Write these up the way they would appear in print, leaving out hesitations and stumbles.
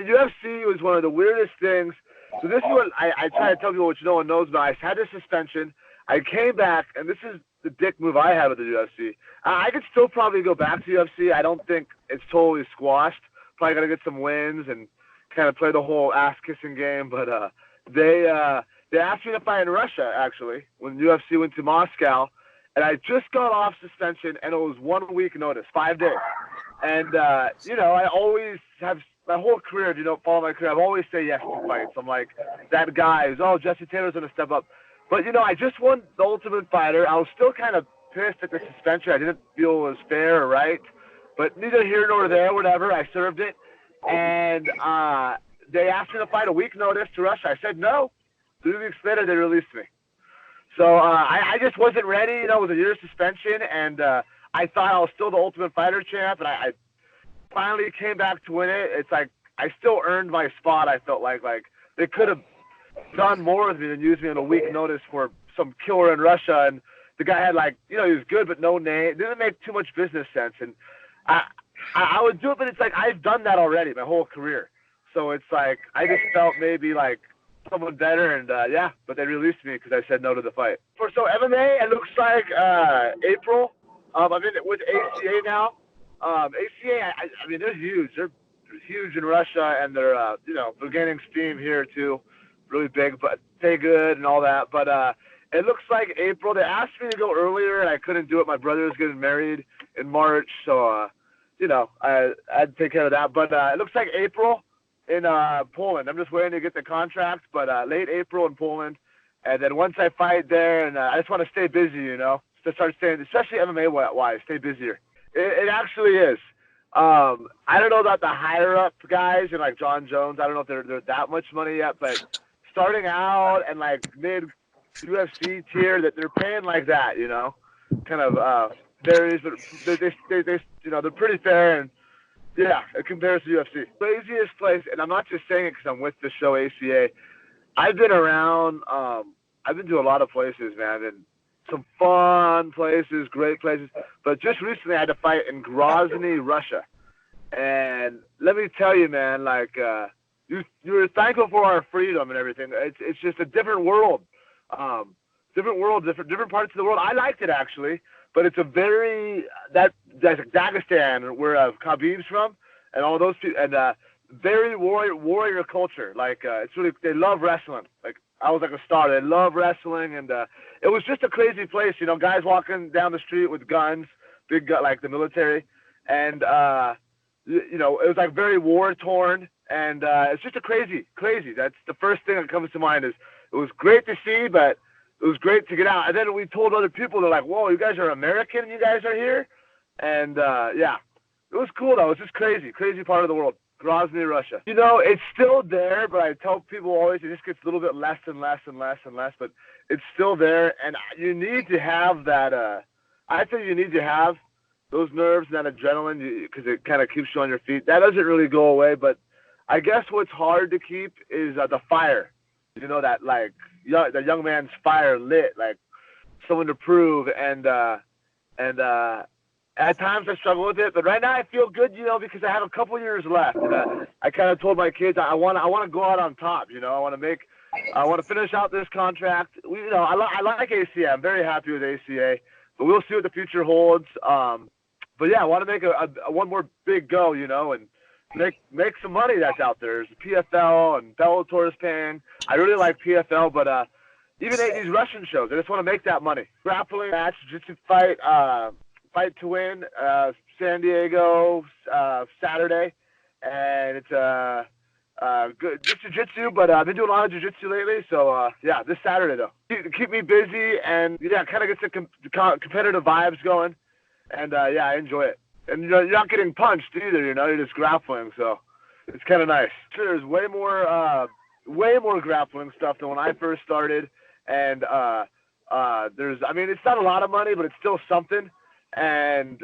UFC was one of the weirdest things. So this is what I try to tell people, which no one knows about. I had a suspension. I came back, and this is the dick move I had with the UFC. I could still probably go back to UFC. I don't think it's totally squashed. Probably got to get some wins and kind of play the whole ass-kissing game. But they asked me to fight in Russia, actually, when UFC went to Moscow. And I just got off suspension, and it was 1 week notice, 5 days. And, I always have – my whole career, follow my career, I've always said yes to fights. I'm like that guy who's, Jesse Taylor's going to step up. But, I just won the Ultimate Fighter. I was still kind of pissed at the suspension. I didn't feel it was fair or right. But neither here nor there, whatever. I served it. And they asked me to fight a week notice to Russia. I said no. 3 weeks later, they released me. So I just wasn't ready. It was a year suspension. And I thought I was still the Ultimate Fighter champ. And I finally came back to win it. It's like I still earned my spot, I felt like. Like, they could have done more with me than use me on a week notice for some killer in Russia. And the guy had he was good but no name. It didn't make too much business sense. And I would do it, but it's like I've done that already my whole career. So it's like I just felt maybe like someone better, and but they released me because I said no to the fight. So MMA, it looks like April. I'm in it with ACA now. ACA, I mean, they're huge. They're huge in Russia, and they're they're gaining steam here too. Really big, but pay good and all that. But it looks like April. They asked me to go earlier, and I couldn't do it. My brother was getting married in March, so I had to take care of that. But it looks like April in Poland. I'm just waiting to get the contract, but late April in Poland. And then once I fight there, and I just want to stay busy, to start staying, especially MMA-wise, stay busier. It actually is. I don't know about the higher-up guys and like John Jones. I don't know if they're that much money yet, but starting out and like mid-UFC tier, that they're paying like that, kind of varies, but they're pretty fair, and yeah, it compares to UFC. Craziest place, and I'm not just saying it because I'm with the show ACA. I've been around. I've been to a lot of places, man, and some fun places, great places. But just recently, I had to fight in Grozny, Russia, and let me tell you, man, you're thankful for our freedom and everything. It's just a different world, different parts of the world. I liked it actually. But it's a that's like Dagestan, where Khabib's from, and all those people, and very warrior culture. It's really, they love wrestling. Like, I was like a star. They love wrestling, and it was just a crazy place. Guys walking down the street with guns, big gun, like the military, and it was like very war torn, and it's just a crazy. That's the first thing that comes to mind. Is it was great to see, but it was great to get out. And then we told other people, they're like, whoa, you guys are American and you guys are here? And, it was cool, though. It's just crazy part of the world. Grozny, Russia. It's still there, but I tell people always it just gets a little bit less and less and less and less, but it's still there. And you need to have that, I think you need to have those nerves and that adrenaline because it kind of keeps you on your feet. That doesn't really go away, but I guess what's hard to keep is the fire. That the young man's fire lit, like someone to prove, and at times I struggle with it, but right now I feel good, because I have a couple years left, and I kind of told my kids I want to go out on top, I want to finish out this contract. I like ACA. I'm very happy with ACA, but we'll see what the future holds. But yeah, I want to make a one more big go, and make some money that's out there. There's PFL and Bellator is paying. I really like PFL, but even these Russian shows, I just want to make that money. Grappling match, jiu-jitsu fight, fight to win, San Diego, Saturday, and it's good jiu-jitsu, but I've been doing a lot of jiu-jitsu lately, so yeah, this Saturday though. Keep me busy, and yeah, kind of gets the competitive vibes going, and yeah, I enjoy it. And you're not getting punched either, you're just grappling, so it's kind of nice. There's way more grappling stuff than when I first started, and it's not a lot of money, but it's still something. And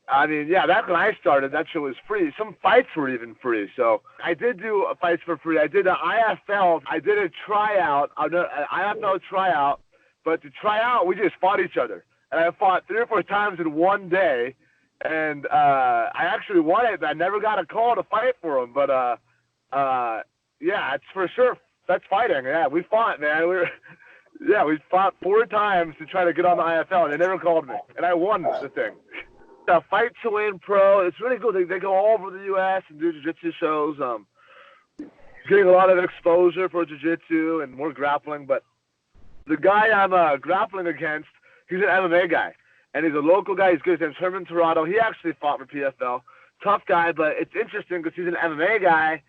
yeah, back when I started, that shit was free. Some fights were even free, so I did do fights for free. I did an IFL. I did a tryout, an IFL tryout, but to try out, we just fought each other, and I fought 3 or 4 times in one day. And I actually won it, but I never got a call to fight for him. But Yeah, it's for sure. That's fighting. Yeah, we fought, man. We fought 4 times to try to get on the IFL, and they never called me, and I won the thing. The Fight to Win Pro, it's really cool. They go all over the U.S. and do jiu-jitsu shows. Getting a lot of exposure for jiu-jitsu and more grappling. But the guy I'm grappling against, he's an MMA guy, and he's a local guy. He's good. His name's Herman Torado. He actually fought for PFL. Tough guy, but it's interesting because he's an MMA guy,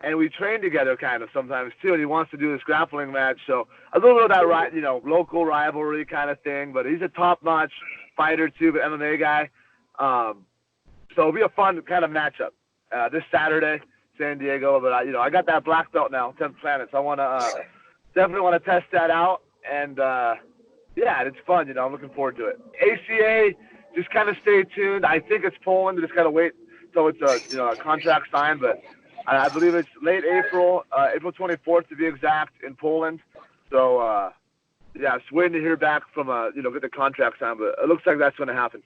and we train together kind of sometimes too. And he wants to do this grappling match, so a little bit of that, local rivalry kind of thing. But he's a top-notch fighter too, but MMA guy. So it'll be a fun kind of matchup this Saturday, San Diego. But I got that black belt now, 10th Planet. So I want to definitely want to test that out, and yeah, it's fun. I'm looking forward to it. ACA, just kind of stay tuned. I think it's Poland. Just gotta wait till it's a contract signed, but I believe it's late April, April 24th to be exact, in Poland. So yeah, just waiting to hear back from get the contract signed, but it looks like that's going to happen.